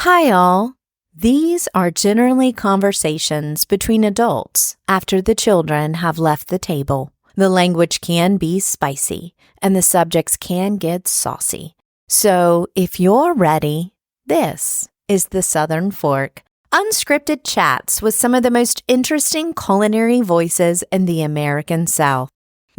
Hi, all. These are generally conversations between adults after the children have left the table. The language can be spicy, and the subjects can get saucy. So, if you're ready, this is the Southern Fork. Unscripted chats with some of the most interesting culinary voices in the American South.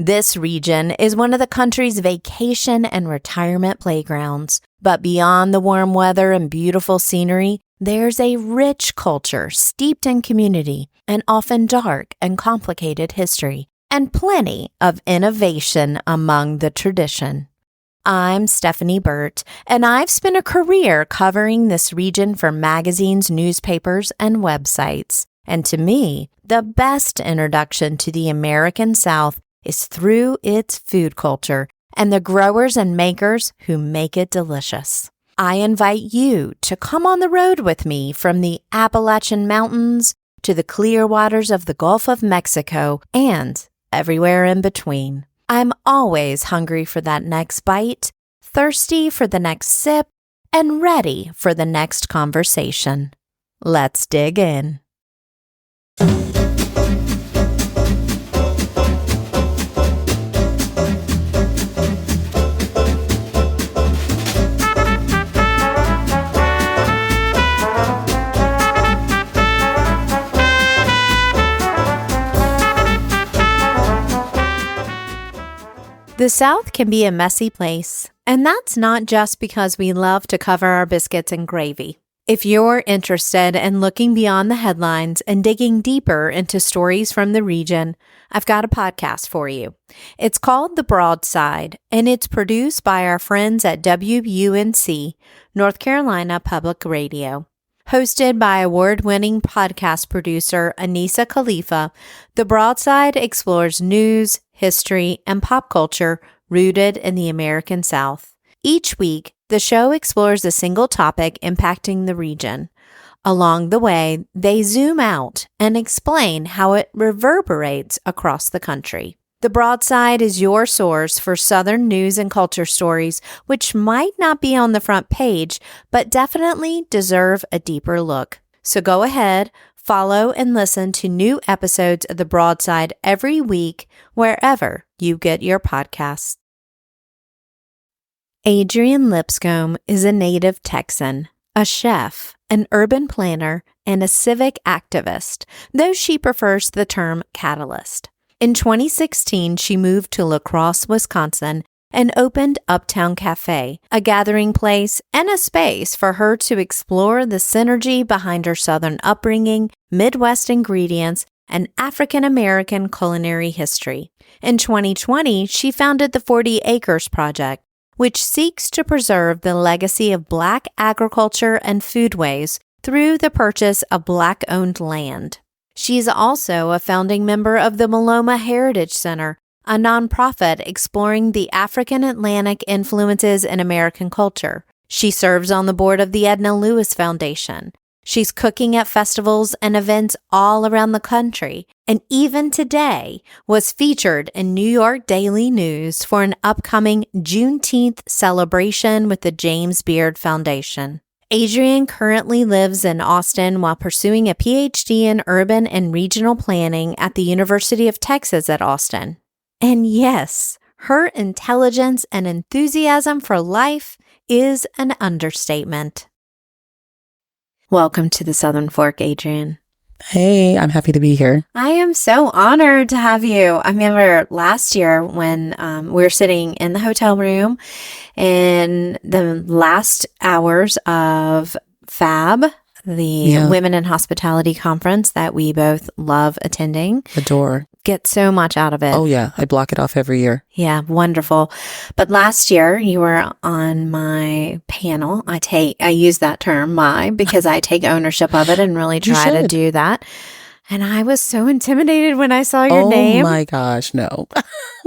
This region is one of the country's vacation and retirement playgrounds. But beyond the warm weather and beautiful scenery, there's a rich culture steeped in community and often dark and complicated history, and plenty of innovation among the tradition. I'm Stephanie Burt, and I've spent a career covering this region for magazines, newspapers, and websites. And to me, the best introduction to the American South is through its food culture and the growers and makers who make it delicious. I invite you to come on the road with me from the Appalachian Mountains to the clear waters of the Gulf of Mexico and everywhere in between. I'm always hungry for that next bite, thirsty for the next sip, and ready for the next conversation. Let's dig in. The South can be a messy place, and that's not just because we love to cover our biscuits and gravy. If you're interested in looking beyond the headlines and digging deeper into stories from the region, I've got a podcast for you. It's called The Broadside, and it's produced by our friends at WUNC, North Carolina Public Radio. Hosted by award-winning podcast producer Anissa Khalifa, The Broadside explores news, history, and pop culture rooted in the American South. Each week, the show explores a single topic impacting the region. Along the way, they zoom out and explain how it reverberates across the country. The Broadside is your source for Southern news and culture stories, which might not be on the front page, but definitely deserve a deeper look. So go ahead, follow and listen to new episodes of The Broadside every week, wherever you get your podcasts. Adrian Lipscombe is a native Texan, a chef, an urban planner, and a civic activist, though she prefers the term catalyst. In 2016, she moved to Crosse, Wisconsin, and opened Uptowne Café, a gathering place and a space for her to explore the synergy behind her Southern upbringing, Midwest ingredients, and African-American culinary history. In 2020, she founded the 40 Acres Project, which seeks to preserve the legacy of Black agriculture and foodways through the purchase of Black-owned land. She's also a founding member of the Muloma Heritage Center, a nonprofit exploring the African Atlantic influences in American culture. She serves on the board of the Edna Lewis Foundation. She's cooking at festivals and events all around the country, and even today was featured in New York Daily News for an upcoming Juneteenth celebration with the James Beard Foundation. Adrian currently lives in Austin while pursuing a PhD in urban and regional planning at the University of Texas at Austin. And yes, her intelligence and enthusiasm for life is an understatement. Welcome to the Southern Fork, Adrian. Hey, I'm happy to be here. I am so honored to have you. I remember last year when we were sitting in the hotel room in the last hours of FAB, the Women in Hospitality Conference that we both love attending. Adore. Get so much out of it. Oh, yeah. I block it off every year. Yeah, wonderful. But last year, you were on my panel. I use that term, because I take ownership of it and really try to do that. And I was so intimidated when I saw your name. Oh, my gosh, no.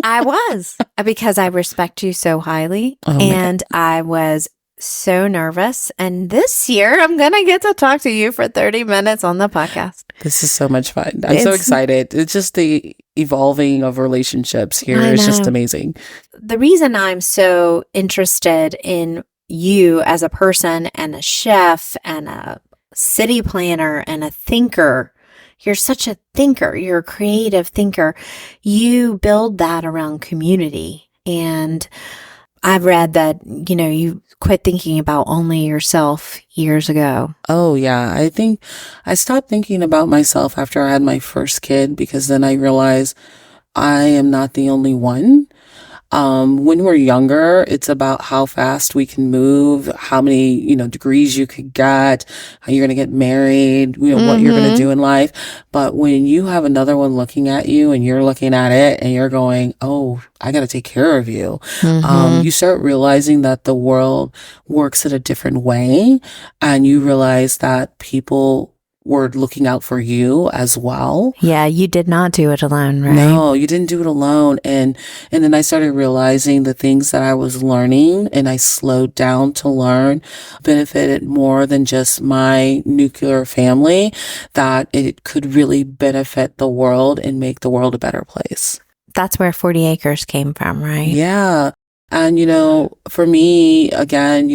I was, because I respect you so highly. And I was so nervous. And this year, I'm going to get to talk to you for 30 minutes on the podcast. This is so much fun. I'm so excited. It's just the evolving of relationships here is just amazing. The reason I'm so interested in you as a person and a chef and a city planner and a thinker. You're such a thinker. You're a creative thinker. You build that around community. And I've read that, you quit thinking about only yourself years ago. Oh, yeah. I think I stopped thinking about myself after I had my first kid, because then I realized I am not the only one. When we're younger, it's about how fast we can move, how many, degrees you could get, how you're going to get married, what you're going to do in life. But when you have another one looking at you and you're looking at it and you're going, oh, I got to take care of you. You start realizing that the world works in a different way, and you realize that people were looking out for you as well. Yeah, you did not do it alone, right? No, you didn't do it alone. And then I started realizing the things that I was learning, and I slowed down to learn, benefited more than just my nuclear family, that it could really benefit the world and make the world a better place. That's where 40 Acres came from, right? Yeah. And, for me, again,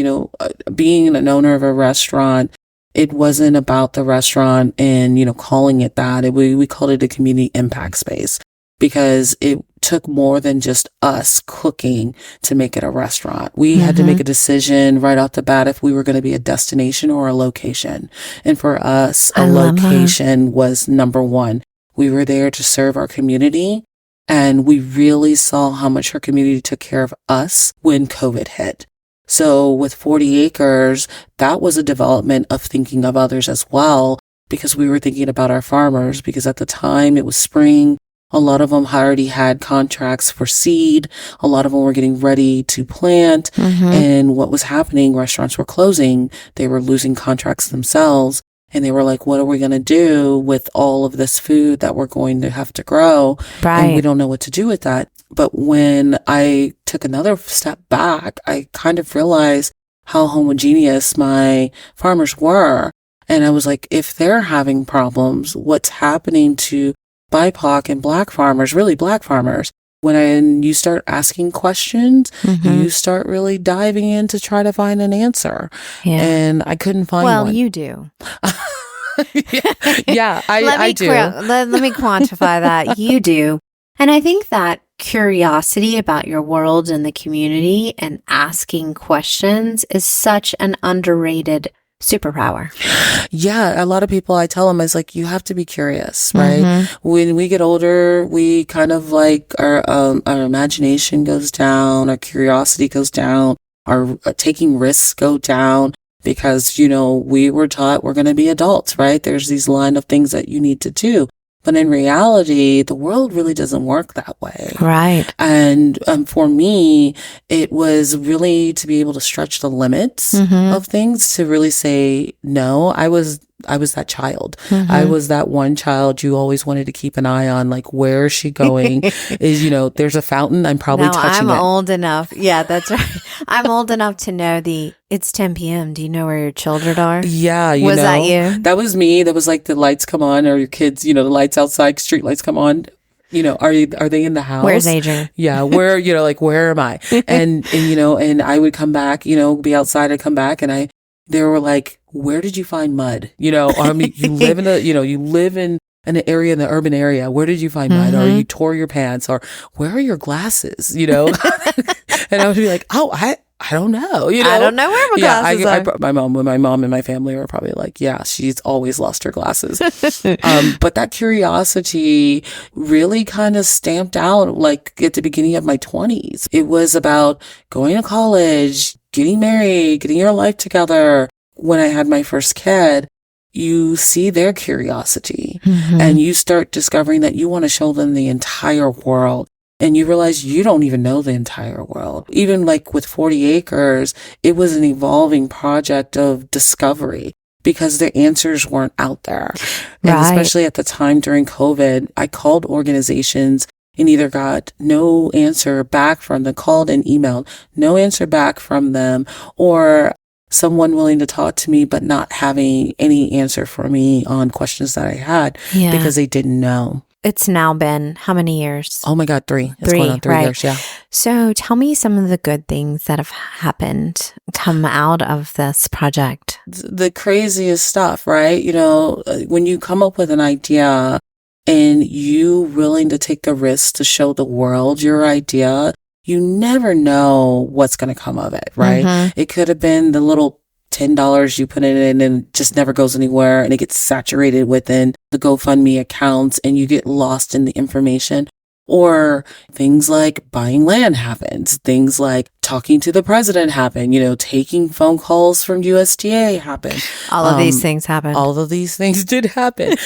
being an owner of a restaurant, it wasn't about the restaurant and, calling it that. We called it a community impact space, because it took more than just us cooking to make it a restaurant. We had to make a decision right off the bat if we were going to be a destination or a location. And for us, a location was number one. We were there to serve our community, and we really saw how much our community took care of us when COVID hit. So with 40 Acres, that was a development of thinking of others as well, because we were thinking about our farmers, because at the time it was spring. A lot of them already had contracts for seed. A lot of them were getting ready to plant. And what was happening, restaurants were closing. They were losing contracts themselves. And they were like, what are we going to do with all of this food that we're going to have to grow? Right. And we don't know what to do with that. But when I took another step back, I kind of realized how homogeneous my farmers were. And I was like, if they're having problems, what's happening to BIPOC and Black farmers, really Black farmers? When you start asking questions, you start really diving in to try to find an answer. Yeah. And I couldn't find one. Well, you do. Yeah, I do. Let me quantify that. You do. And I think that curiosity about your world and the community and asking questions is such an underrated superpower. Yeah, a lot of people, I tell them, is like, you have to be curious, right? When we get older, we kind of like our imagination goes down, our curiosity goes down, our taking risks go down, because, we were taught we're going to be adults, right? There's these line of things that you need to do. But in reality, the world really doesn't work that way. Right. And for me, it was really to be able to stretch the limits of things, to really say, no, I was that child. I was that one child you always wanted to keep an eye on, like, where is she going? There's a fountain, I'm probably touching it. I'm old enough. Yeah, that's right. I'm old enough to know it's 10 p.m. Do you know where your children are? Yeah. Was that you? That was me. That was like the lights come on, or your kids, the lights outside, street lights come on. Are they in the house? Where's Adrian? Yeah. Where, where am I? And I would come back, be outside, I'd come back, and they were like, where did you find mud? I mean, you live in an area, in the urban area. Where did you find mud? Or you tore your pants? Or where are your glasses? And I would be like, oh, I don't know. I don't know where my glasses are. I brought my mom and my family were probably like, yeah, she's always lost her glasses. But that curiosity really kind of stamped out like at the beginning of my 20s. It was about going to college, getting married, getting your life together. When I had my first kid, you see their curiosity and you start discovering that you want to show them the entire world. And you realize you don't even know the entire world. Even like with 40 Acres, it was an evolving project of discovery, because the answers weren't out there. And especially at the time during COVID, I called organizations and either got no answer back from them, called and emailed, no answer back from them, or someone willing to talk to me but not having any answer for me on questions that I had because they didn't know. it's now been how many years? Oh my God, 3. It's going on 3 right. years, yeah. So tell me some of the good things that have happened, come out of this project. The craziest stuff, right? When you come up with an idea and you willing to take the risk to show the world your idea, you never know what's going to come of it, right? Mm-hmm. It could have been the little $10 you put it in and it just never goes anywhere, and it gets saturated within the GoFundMe accounts and you get lost in the information. Or things like buying land happens. Things like talking to the president happen. Taking phone calls from USDA happen. All of these things happen. All of these things did happen,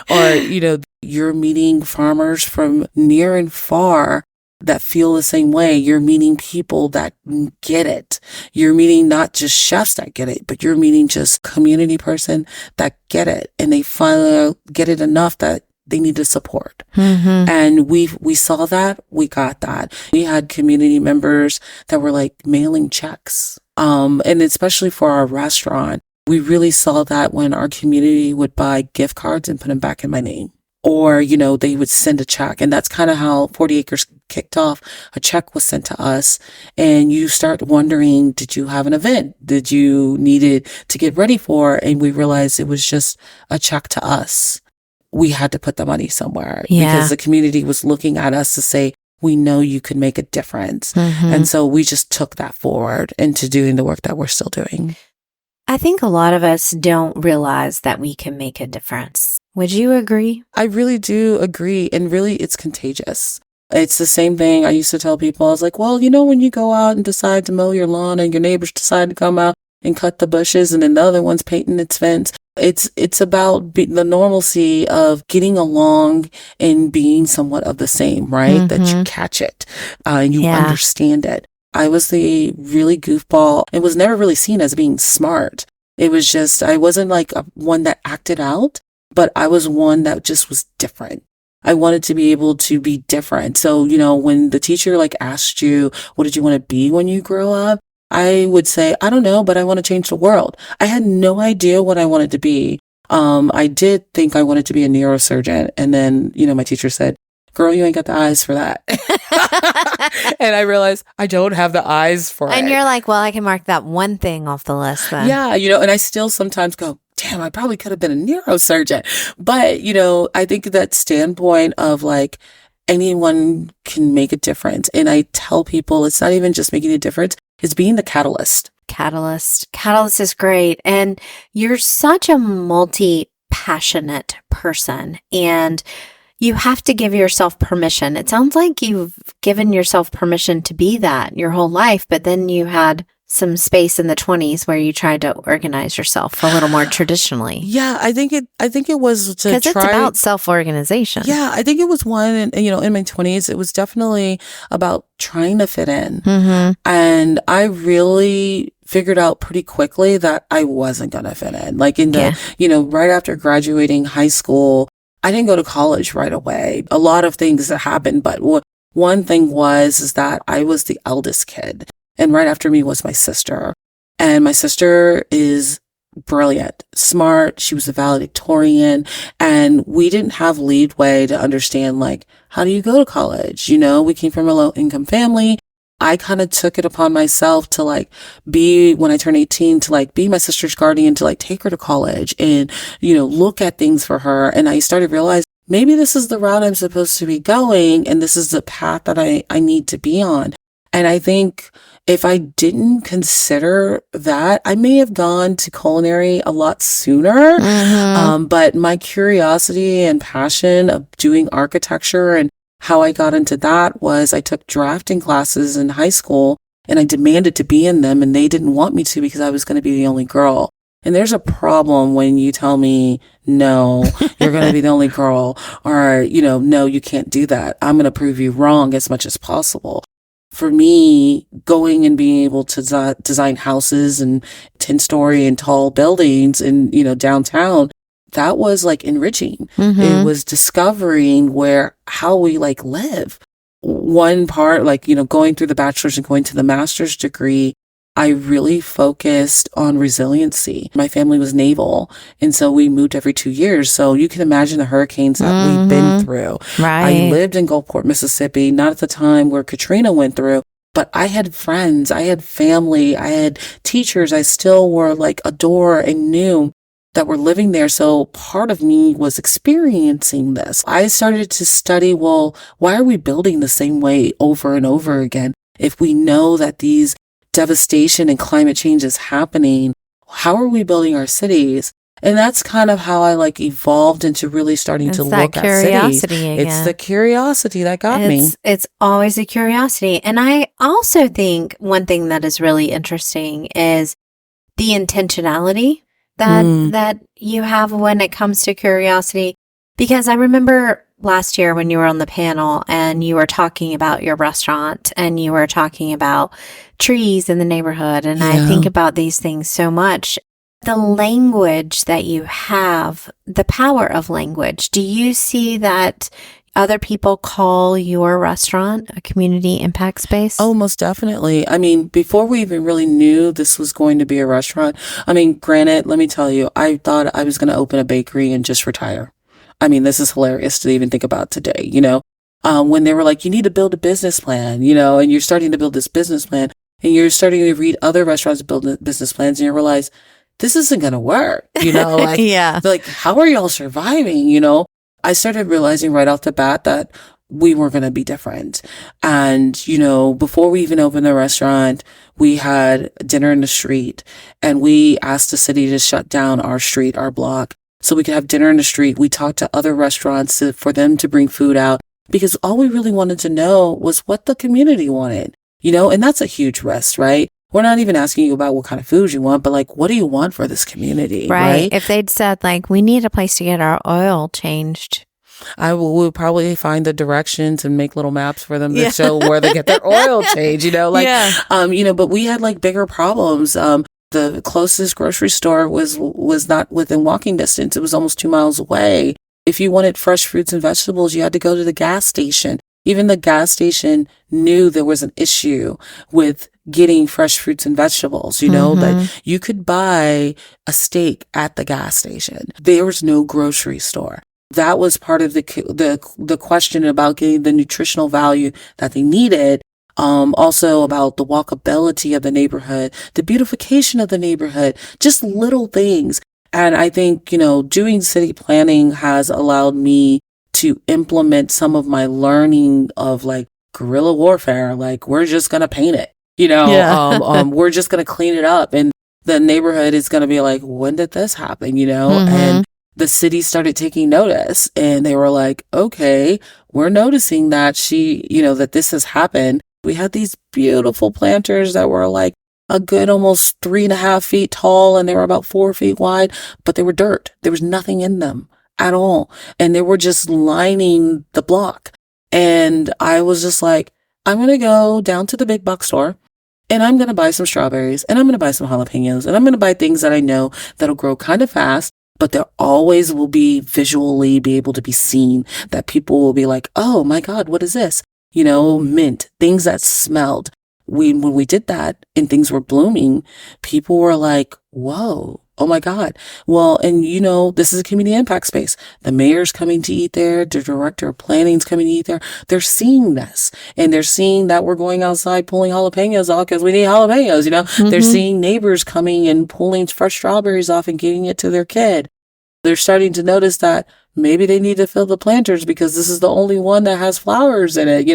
or, you're meeting farmers from near and far that feel the same way. You're meeting people that get it. You're meeting not just chefs that get it, but you're meeting just community person that get it. And they finally get it enough that they need to support. Mm-hmm. And we saw that, we got that. We had community members that were like mailing checks. And especially for our restaurant, we really saw that when our community would buy gift cards and put them back in my name. Or, they would send a check. And that's kind of how 40 Acres kicked off. A check was sent to us and you start wondering, did you have an event? Did you need it to get ready for? And we realized it was just a check to us. We had to put the money somewhere because the community was looking at us to say, we know you could make a difference. Mm-hmm. And so we just took that forward into doing the work that we're still doing. I think a lot of us don't realize that we can make a difference. Would you agree? I really do agree. And really, it's contagious. It's the same thing I used to tell people. I was like, well, when you go out and decide to mow your lawn and your neighbors decide to come out and cut the bushes and then the other one's painting its fence, it's about the normalcy of getting along and being somewhat of the same, right? Mm-hmm. That you catch it and you understand it. I was the really goofball. It was never really seen as being smart. It was just, I wasn't like one that acted out, but I was one that just was different. I wanted to be able to be different. So, when the teacher asked you, what did you want to be when you grow up? I would say, I don't know, but I want to change the world. I had no idea what I wanted to be. I did think I wanted to be a neurosurgeon. And then, my teacher said, girl, you ain't got the eyes for that. And I realized I don't have the eyes for it. And you're like, well, I can mark that one thing off the list then. Yeah, and I still sometimes go, damn, I probably could have been a neurosurgeon. But, I think that standpoint of anyone can make a difference. And I tell people it's not even just making a difference, it's being the catalyst. Catalyst is great. And you're such a multi-passionate person. And you have to give yourself permission. It sounds like you've given yourself permission to be that your whole life, but then you had some space in the 20s where you tried to organize yourself a little more traditionally. Yeah, I think it was to try. Because it's about self-organization. Yeah, I think it was one, and in my 20s, it was definitely about trying to fit in. Mm-hmm. And I really figured out pretty quickly that I wasn't going to fit in. Right after graduating high school, I didn't go to college right away. A lot of things that happened, but one thing is that I was the eldest kid. And right after me was my sister. And my sister is brilliant, smart. She was a valedictorian. And we didn't have leadway to understand, how do you go to college? We came from a low income family. I kind of took it upon myself to be, when I turned 18, to be my sister's guardian, to take her to college and, look at things for her. And I started to realize maybe this is the route I'm supposed to be going. And this is the path that I need to be on. And I think if I didn't consider that, I may have gone to culinary a lot sooner. Mm-hmm. But my curiosity and passion of doing architecture and how I got into that was I took drafting classes in high school and I demanded to be in them and they didn't want me to because I was going to be the only girl. And there's a problem when you tell me, no, you're going to be the only girl, or, no, you can't do that. I'm going to prove you wrong as much as possible. For me, going and being able to design houses and 10-story and tall buildings in, downtown, that was enriching. Mm-hmm. It was discovering how we live. One part, going through the bachelor's and going to the master's degree, I really focused on resiliency. My family was naval, and so we moved every 2 years. So you can imagine the hurricanes that we've been through. I lived in Gulfport, Mississippi, not at the time where Katrina went through, but I had friends, I had family, I had teachers I still were like adore and knew that were living there. So part of me was experiencing this. I started to study, well, why are we building the same way over and over again? If we know that these devastation and climate change is happening, how are we building our cities? And that's kind of how I like evolved into really starting to look at cities. Again. It's the curiosity that got me. It's always a curiosity. And I also think one thing that is really interesting is the intentionality that you have when it comes to curiosity. Because I remember last year when you were on the panel and you were talking about your restaurant and you were talking about trees in the neighborhood. And I think about these things so much. The language that you have, the power of language. Do you see that other people call your restaurant a community impact space? Oh, most definitely. I mean, before we even really knew this was going to be a restaurant, I mean, granted, let me tell you, I thought I was going to open a bakery and just retire. I mean, this is hilarious to even think about today, when they were like, you need to build a business plan, and you're starting to build this business plan and you're starting to read other restaurants build business plans and you realize this isn't going to work, like, how are y'all surviving? I started realizing right off the bat that we were going to be different. And, before we even opened the restaurant, we had dinner in the street and we asked the city to shut down our street, our block, so we could have dinner in the street. We talked to other restaurants for them to bring food out because all we really wanted to know was what the community wanted, and that's a huge risk, right? We're not even asking you about what kind of food you want, but like, what do you want for this community? Right. If they'd said like, we need a place to get our oil changed. We'll probably find the directions and make little maps for them to show where they get their oil changed, but we had like bigger problems. The closest grocery store was not within walking distance. It was almost 2 miles away. If you wanted fresh fruits and vegetables, you had to go to the gas station. Even the gas station knew there was an issue with getting fresh fruits and vegetables, that you could buy a steak at the gas station. There was no grocery store. That was part of the question about getting the nutritional value that they needed. Also about the walkability of the neighborhood, the beautification of the neighborhood, just little things. And I think, doing city planning has allowed me to implement some of my learning of like guerrilla warfare. Like, we're just going to paint it, we're just going to clean it up. And the neighborhood is going to be like, when did this happen? And the city started taking notice and they were like, okay, we're noticing that that this has happened. We had these beautiful planters that were like a good almost 3.5 feet tall and they were about 4 feet wide, but they were dirt. There was nothing in them at all. And they were just lining the block. And I was just like, I'm going to go down to the big box store and I'm going to buy some strawberries and I'm going to buy some jalapenos and I'm going to buy things that I know that'll grow kind of fast, but there always will be visually be able to be seen, that people will be like, oh my God, what is this? Mint, things that smelled. When we did that and things were blooming, people were like, whoa, oh my God. Well, and this is a community impact space. The mayor's coming to eat there. The director of planning's coming to eat there. They're seeing this and they're seeing that we're going outside pulling jalapenos off because we need jalapenos, They're seeing neighbors coming and pulling fresh strawberries off and giving it to their kid. They're starting to notice that maybe they need to fill the planters because this is the only one that has flowers in it,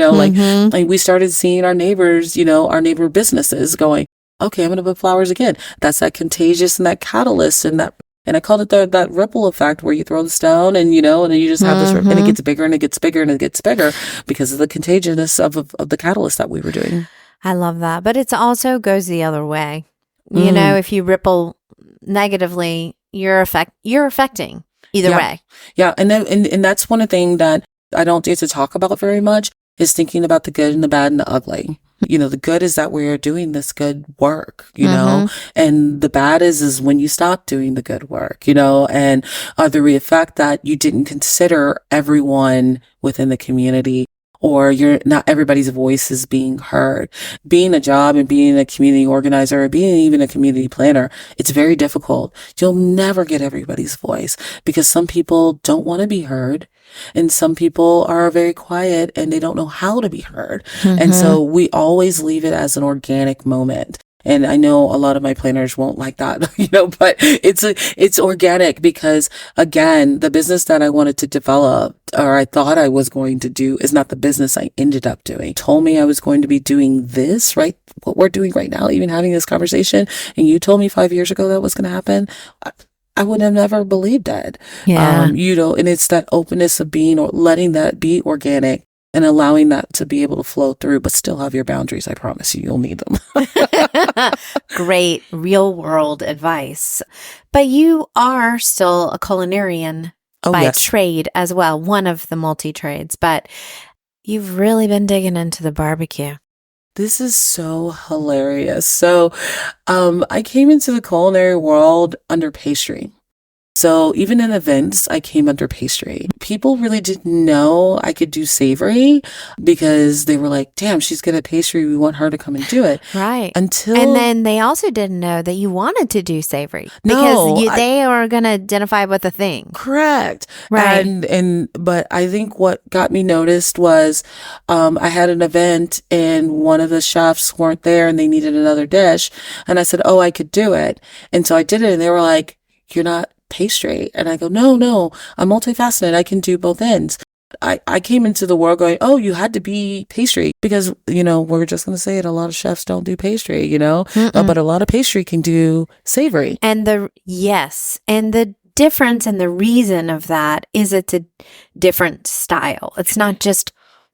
like we started seeing our neighbors, our neighbor businesses going, okay, I'm going to put flowers again. That's that contagious and that catalyst and I called it that ripple effect where you throw the stone and, and then you just have this, and it gets bigger and it gets bigger and it gets bigger because of the contagiousness of the catalyst that we were doing. I love that. But it also goes the other way. If you ripple negatively, you're affecting either way. Yeah. And that's one thing that I don't get to talk about very much is thinking about the good and the bad and the ugly. The good is that we're doing this good work, and the bad is when you stop doing the good work, and the effect that you didn't consider everyone within the community or not everybody's voice is being heard. Being a job and being a community organizer or being even a community planner, it's very difficult. You'll never get everybody's voice because some people don't want to be heard and some people are very quiet and they don't know how to be heard. And so we always leave it as an organic moment. And I know a lot of my planners won't like that, but it's organic because again, the business that I wanted to develop or I thought I was going to do is not the business I ended up doing. Told me I was going to be doing this, right? What we're doing right now, even having this conversation. And you told me 5 years ago that was going to happen. I would have never believed that. Yeah. And it's that openness of being or letting that be organic and allowing that to be able to flow through, but still have your boundaries. I promise you'll need them. Great real world advice. But you are still a culinarian by trade as well, one of the multi-trades, but you've really been digging into the barbecue. This is so hilarious. So, I came into the culinary world under pastry. So even in events, I came under pastry. People really didn't know I could do savory because they were like, damn, she's good at pastry. We want her to come and do it. Right. And then they also didn't know that you wanted to do savory because they are going to identify with a thing. Correct. Right. But I think what got me noticed was, I had an event and one of the chefs weren't there and they needed another dish. And I said, oh, I could do it. And so I did it and they were like, you're not pastry. And I go, no, I'm multifaceted. I can do both ends. I came into the world going, oh, you had to be pastry because, we're just going to say it. A lot of chefs don't do pastry, but a lot of pastry can do savory. And the difference and the reason of that is it's a different style. It's not just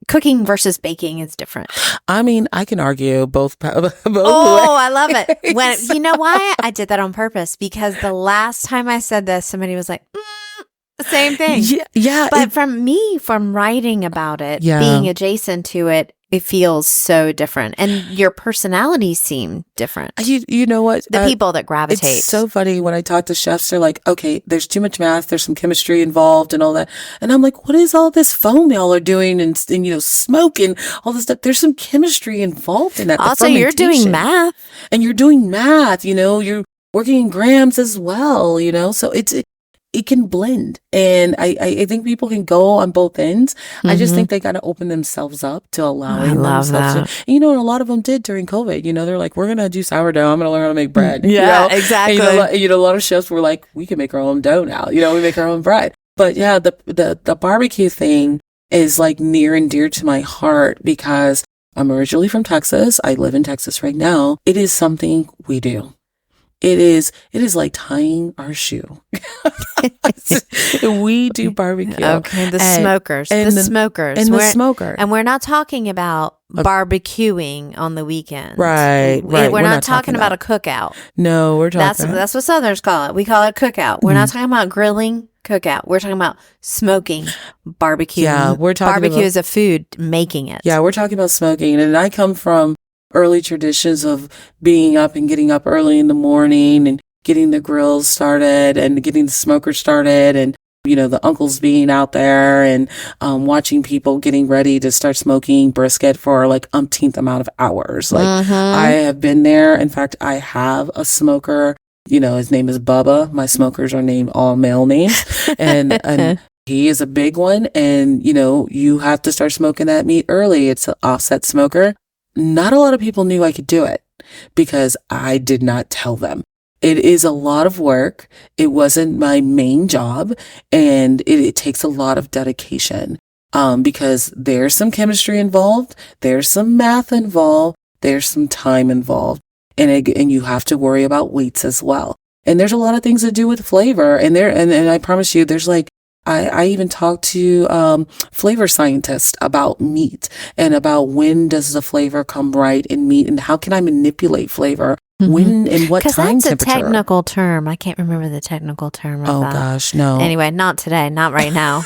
cooking versus baking is different. I mean, I can argue both ways. I love it. You know why? I did that on purpose because the last time I said this, somebody was like, the same thing. Yeah. But from writing about it, being adjacent to it, it feels so different. And your personalities seem different. You know what? The people that gravitate. It's so funny when I talk to chefs, they're like, okay, there's too much math. There's some chemistry involved and all that. And I'm like, what is all this foam y'all are doing and smoke and all this stuff? There's some chemistry involved in that. Also, you're doing math. And you're doing math, you're working in grams as well, so it can blend. And I think people can go on both ends. I just think they got to open themselves up to allowing themselves to. And, and a lot of them did during COVID. They're like, we're going to do sourdough. I'm going to learn how to make bread. Yeah, exactly. And, a lot of chefs were like, we can make our own dough now. We make our own bread. But yeah, the barbecue thing is like near and dear to my heart because I'm originally from Texas. I live in Texas right now. It is something we do. It is like tying our shoe. We do barbecue. Okay, the smokers. And the smoker. And we're not talking about barbecuing on the weekend. Right. We're not talking about a cookout. No, we're talking. That's what Southerners call it. We call it cookout. We're not talking about grilling. Cookout. We're talking about smoking, barbecue. Yeah, we're talking barbecue is a food, making it. Yeah, we're talking about smoking. And I come from early traditions of being up and getting up early in the morning and getting the grills started and getting the smokers started and, the uncles being out there and watching people getting ready to start smoking brisket for like umpteenth amount of hours. Like I have been there. In fact, I have a smoker. His name is Bubba. My smokers are named all male names. And he is a big one. And, you have to start smoking that meat early. It's an offset smoker. Not a lot of people knew I could do it because I did not tell them. It is a lot of work. It wasn't my main job and it takes a lot of dedication because there's some chemistry involved. There's some math involved. There's some time involved. And you have to worry about weights as well. And there's a lot of things to do with flavor. And I promise you, there's like, I even talked to flavor scientists about meat and about when does the flavor come right in meat and how can I manipulate flavor when and what time that's temperature. That's a technical term. I can't remember the technical term of that. Oh gosh, no. Anyway, not today, not right now.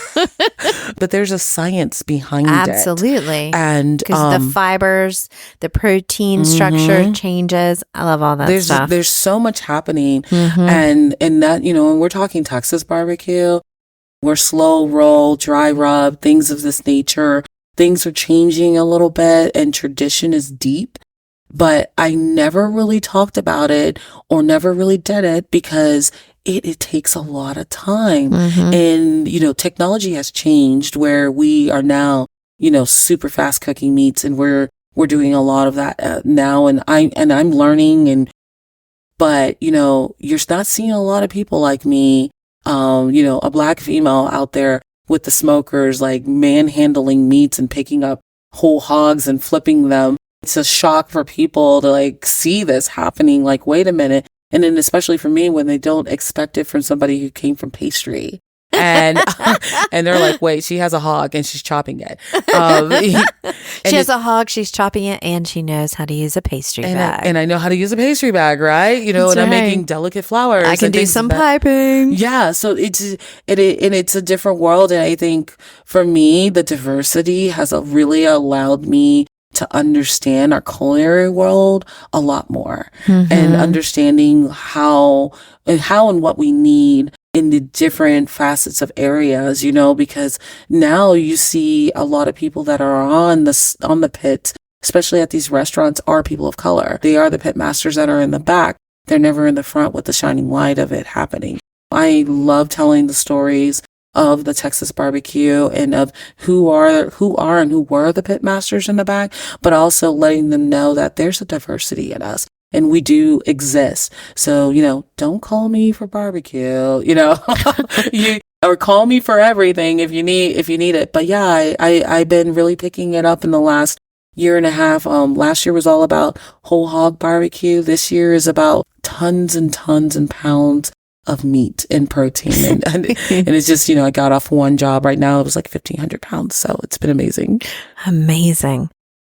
But there's a science behind it. Absolutely. And because the fibers, the protein structure changes. I love all that stuff. There's so much happening. And that, when we're talking Texas barbecue, we're slow roll, dry rub, things of this nature. things are changing a little bit and tradition is deep, but I never really talked about it or never really did it because it takes a lot of time. And, technology has changed where we are now, super fast cooking meats, and we're doing a lot of that now. And I'm learning, but, you're not seeing a lot of people like me, a Black female out there with the smokers, like manhandling meats and picking up whole hogs and flipping them. It's a shock for people to like see this happening. Like, wait a minute. And then especially for me, when they don't expect it from somebody who came from pastry. And and they're like, wait, she has a hog and she's chopping it. She has a hog, she's chopping it, and she knows how to use a pastry bag. And I know how to use a pastry bag, right? That's I'm right. making delicate flowers. I can do some piping. Yeah, so it's a different world. And I think for me, the diversity has really allowed me to understand our culinary world a lot more, and understanding how and what we need in the different facets of areas, because now you see a lot of people that are on the pit, especially at these restaurants, are people of color. They are the pit masters that are in the back. They're never in the front with the shining light of it happening. I love telling the stories of the Texas barbecue and of who are and who were the pit masters in the back, but also letting them know that there's a diversity in us and we do exist. So, don't call me for barbecue, or call me for everything if you need it. But yeah, I've been really picking it up in the last year and a half. Last year was all about whole hog barbecue. This year is about tons and tons and pounds of meat and protein. And it's just, I got off one job right now. It was like 1,500 pounds. So it's been amazing. Amazing.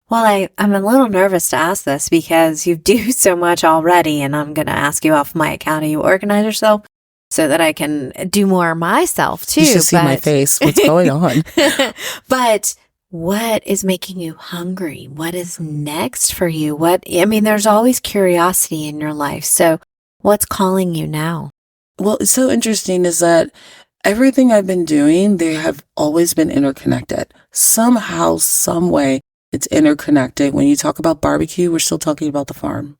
Well, I'm a little nervous to ask this because you do so much already, and I'm going to ask you off my account. How you organize yourself so that I can do more myself too. You should see my face. What's going on? But what is making you hungry? What is next for you? There's always curiosity in your life. So what's calling you now? Well, it's so interesting is that everything I've been doing, they have always been interconnected. Somehow, some way, it's interconnected. When you talk about barbecue, we're still talking about the farm.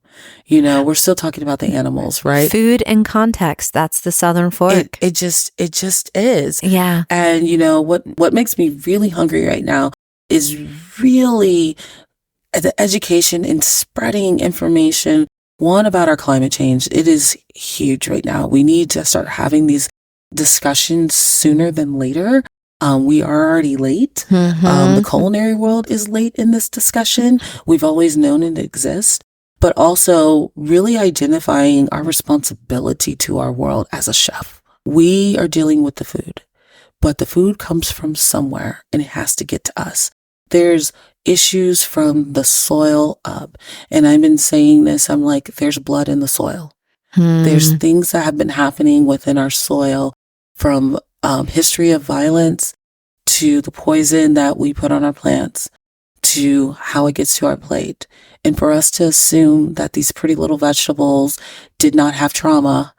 We're still talking about the animals, right? Food and context. That's the Southern Fork. It just is. Yeah. And what makes me really hungry right now is really the education and spreading information. One, about our climate change. It is huge right now. We need to start having these discussions sooner than later. We are already late. The culinary world is late in this discussion. We've always known it exists, but also really identifying our responsibility to our world as a chef. We are dealing with the food, but the food comes from somewhere and it has to get to us. There's issues from the soil up. And I've been saying this, I'm like, there's blood in the soil. There's things that have been happening within our soil, from history of violence to the poison that we put on our plants to how it gets to our plate. And for us to assume that these pretty little vegetables did not have trauma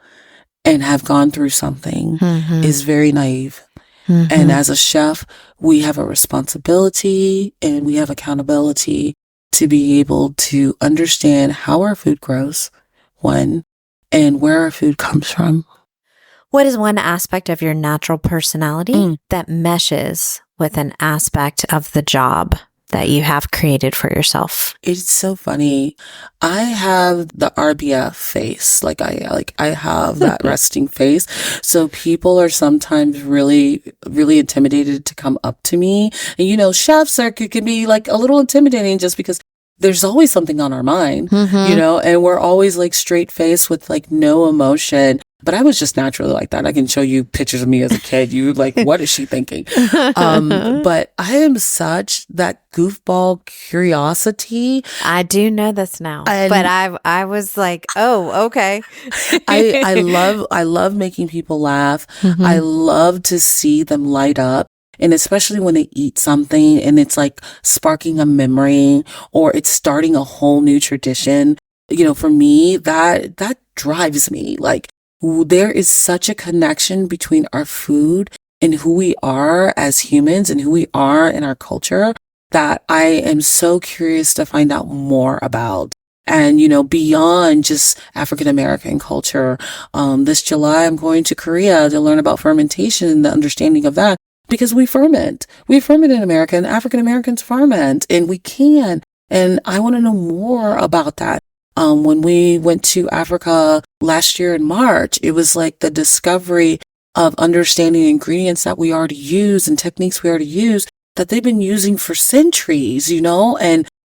and have gone through something is very naive. And as a chef, we have a responsibility and we have accountability to be able to understand how our food grows, one, and where our food comes from. What is one aspect of your natural personality that meshes with an aspect of the job that you have created for yourself? It's so funny. I have the RBF face. I have that resting face. So people are sometimes really, really intimidated to come up to me. And chefs can be like a little intimidating just because there's always something on our mind, and we're always like straight faced with like no emotion. But I was just naturally like that. I can show you pictures of me as a kid. You like, what is she thinking? But I am such that goofball curiosity. I do know this now, but I was like, oh, okay. I love making people laugh. I love to see them light up. And especially when they eat something and it's like sparking a memory or it's starting a whole new tradition, for me, that drives me. Like, there is such a connection between our food and who we are as humans and who we are in our culture. that I am so curious to find out more about. And, beyond just African American culture, this July I'm going to Korea to learn about fermentation and the understanding of that, because we ferment. We ferment in America, and African Americans ferment, and we can. And I want to know more about that. When we went to Africa last year in March, it was like the discovery of understanding ingredients that we already use and techniques we already use that they've been using for centuries,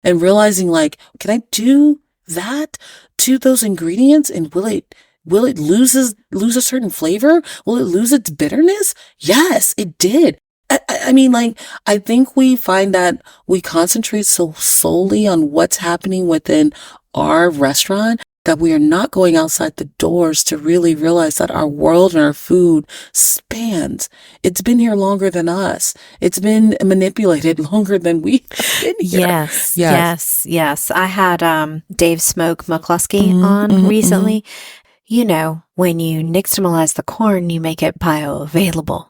and realizing, like, can I do that to those ingredients, and will it lose a certain flavor? Will it lose its bitterness? Yes, it did. I mean, like, I think we find that we concentrate so solely on what's happening within our restaurant that we are not going outside the doors to really realize that our world and our food spans. It's been here longer than us. It's been manipulated longer than we've been here. Yes. I had Dave Smoke McCluskey on recently. When you nixtamalize the corn, you make it bioavailable.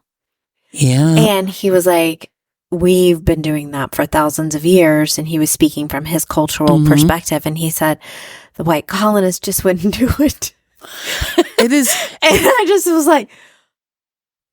Yeah. And he was like, we've been doing that for thousands of years. And he was speaking from his cultural perspective. And he said, the white colonists just wouldn't do it. It is. And I just was like,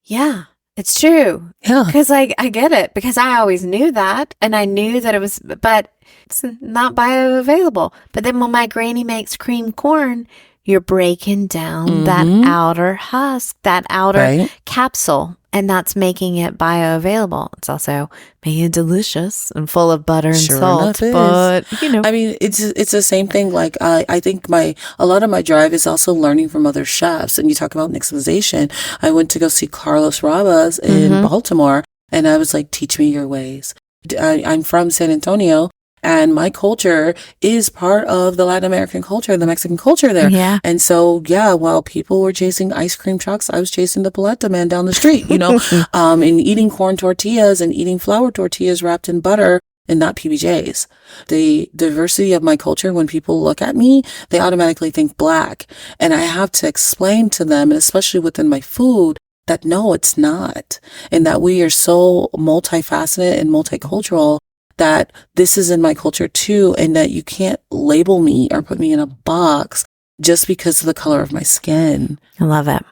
yeah, it's true. Yeah. Because I get it, because I always knew that. And I knew that but it's not bioavailable. But then when my granny makes cream corn, you're breaking down that outer husk, that outer capsule, and that's making it bioavailable. It's also making it delicious and full of butter and salt. But I mean, it's the same thing. Like, I think a lot of my drive is also learning from other chefs. And you talk about nixtamalization. I went to go see Carlos Rabas in Baltimore, and I was like, teach me your ways. I'm from San Antonio. And my culture is part of the Latin American culture, the Mexican culture there. Yeah. And so, while people were chasing ice cream trucks, I was chasing the paleta man down the street, and eating corn tortillas and eating flour tortillas wrapped in butter and not PBJs. The diversity of my culture, when people look at me, they automatically think Black. And I have to explain to them, and especially within my food, that no, it's not. And that we are so multifaceted and multicultural that this is in my culture too, and that you can't label me or put me in a box just because of the color of my skin. I love it.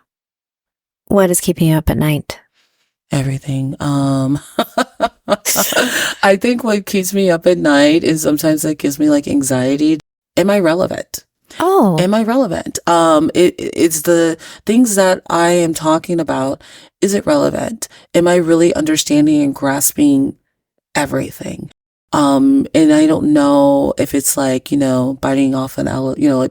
What is keeping you up at night? Everything. I think what keeps me up at night is sometimes it gives me like anxiety. Am I relevant? Oh. Am I relevant? It's the things that I am talking about. Is it relevant? Am I really understanding and grasping everything? And I don't know if it's like, biting off an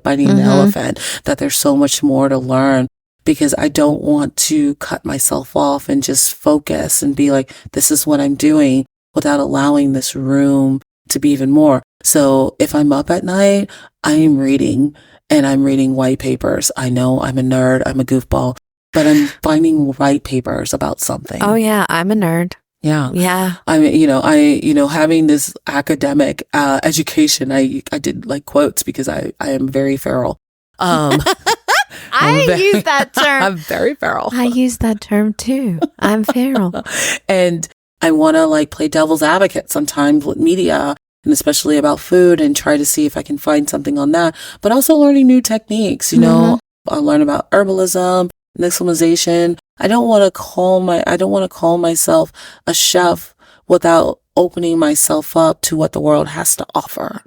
biting an elephant, that there's so much more to learn, because I don't want to cut myself off and just focus and be like, this is what I'm doing, without allowing this room to be even more. So if I'm up at night, I am reading, and I'm reading white papers. I know I'm a nerd, I'm a goofball, but I'm finding white papers about something. Oh yeah, I'm a nerd. Yeah. I mean, having this academic education, I did like quotes because I am very feral. I use that term. I'm very feral. I use that term too. I'm feral. And I want to like play devil's advocate sometimes with media, and especially about food, and try to see if I can find something on that, but also learning new techniques, I learn about herbalism, nixtamalization. I don't want to call myself a chef without opening myself up to what the world has to offer.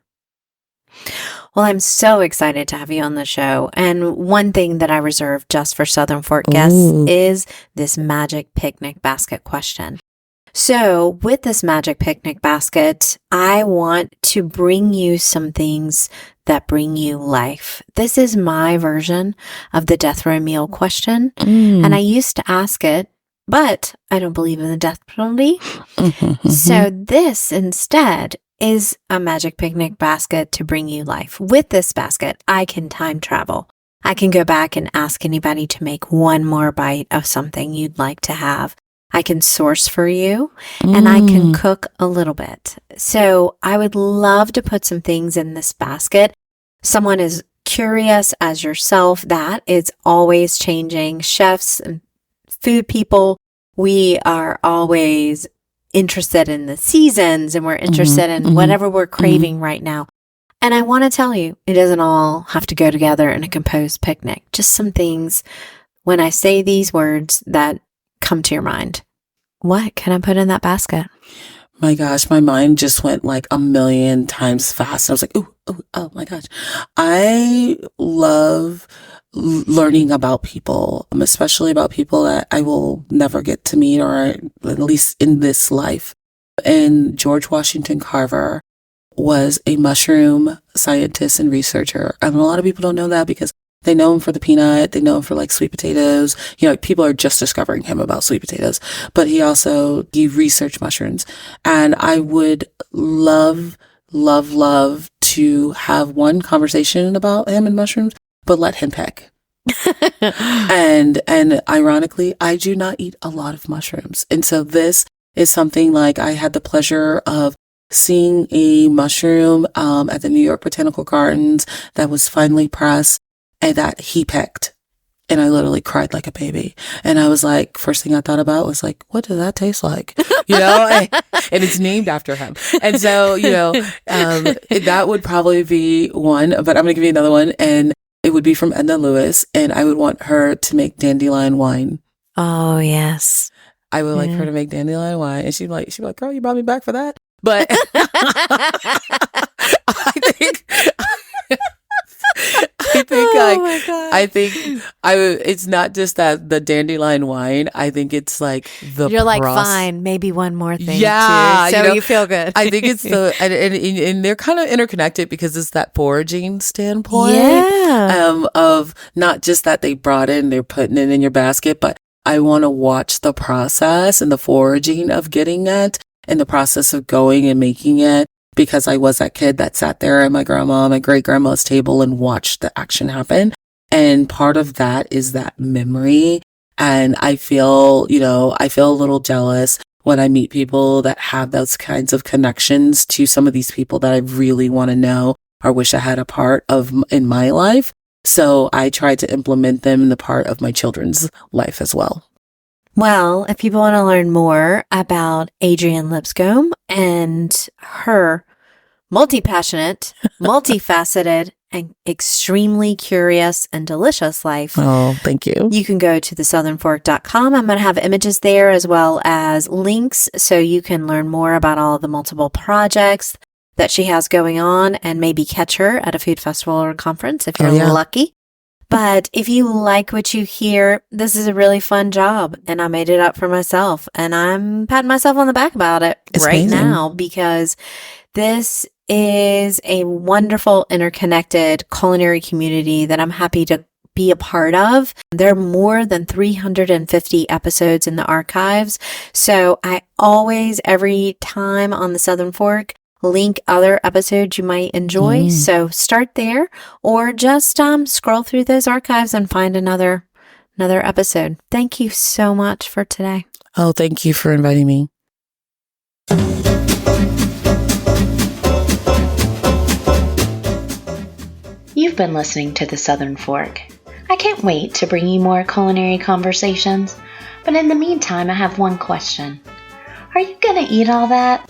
Well, I'm so excited to have you on the show. And one thing that I reserve just for Southern Fork guests is this magic picnic basket question. So with this magic picnic basket, I want to bring you some things that bring you life. This is my version of the death row meal question. And I used to ask it, but I don't believe in the death penalty. So this instead is a magic picnic basket to bring you life. With this basket, I can time travel. I can go back and ask anybody to make one more bite of something you'd like to have. I can source for you, and I can cook a little bit. So I would love to put some things in this basket. Someone as curious as yourself, that is always changing. Chefs and food people, we are always interested in the seasons and we're interested in whatever we're craving right now. And I want to tell you, it doesn't all have to go together in a composed picnic. Just some things when I say these words that come to your mind. What can I put in that basket? My gosh, my mind just went like a million times fast. I was like, oh my gosh. I love learning about people, especially about people that I will never get to meet, or at least in this life. And George Washington Carver was a mushroom scientist and researcher. And a lot of people don't know that because they know him for the peanut. They know him for like sweet potatoes. People are just discovering him about sweet potatoes, but he researched mushrooms. And I would love to have one conversation about him and mushrooms, but let him pick. and ironically, I do not eat a lot of mushrooms. And so this is something like I had the pleasure of seeing a mushroom at the New York Botanical Gardens that was finely pressed and that he picked. And I literally cried like a baby. And I was like, first thing I thought about was like, what does that taste like? And it's named after him. And so, that would probably be one, but I'm going to give you another one. And it would be from Edna Lewis. And I would want her to make dandelion wine. Oh, yes. I would like her to make dandelion wine. And she'd be like, girl, you brought me back for that? But it's not just that the dandelion wine. I think it's like you're like, fine, maybe one more thing. Yeah. Too, so you feel good. I think it's and they're kind of interconnected because it's that foraging standpoint. Yeah. Of not just that they brought in, they're putting it in your basket, but I want to watch the process and the foraging of getting it and the process of going and making it. Because I was that kid that sat there at my great grandma's table and watched the action happen. And part of that is that memory. And I feel a little jealous when I meet people that have those kinds of connections to some of these people that I really want to know or wish I had a part of in my life. So I try to implement them in the part of my children's life as well. Well, if people want to learn more about Adrian Lipscombe and her multi-passionate, multifaceted, and extremely curious and delicious life. Oh, thank you. You can go to thesouthernfork.com. I'm going to have images there as well as links so you can learn more about all of the multiple projects that she has going on and maybe catch her at a food festival or conference if you're lucky. But if you like what you hear, this is a really fun job and I made it up for myself and I'm patting myself on the back about it now because this is a wonderful interconnected culinary community that I'm happy to be a part of. There are more than 350 episodes in the archives. So I always, every time on the Southern Fork, link other episodes you might enjoy. So start there or just scroll through those archives and find another episode. Thank you so much for today. Oh, thank you for inviting me. You've been listening to The Southern Fork. I can't wait to bring you more culinary conversations, but in the meantime, I have one question. Are you gonna eat all that?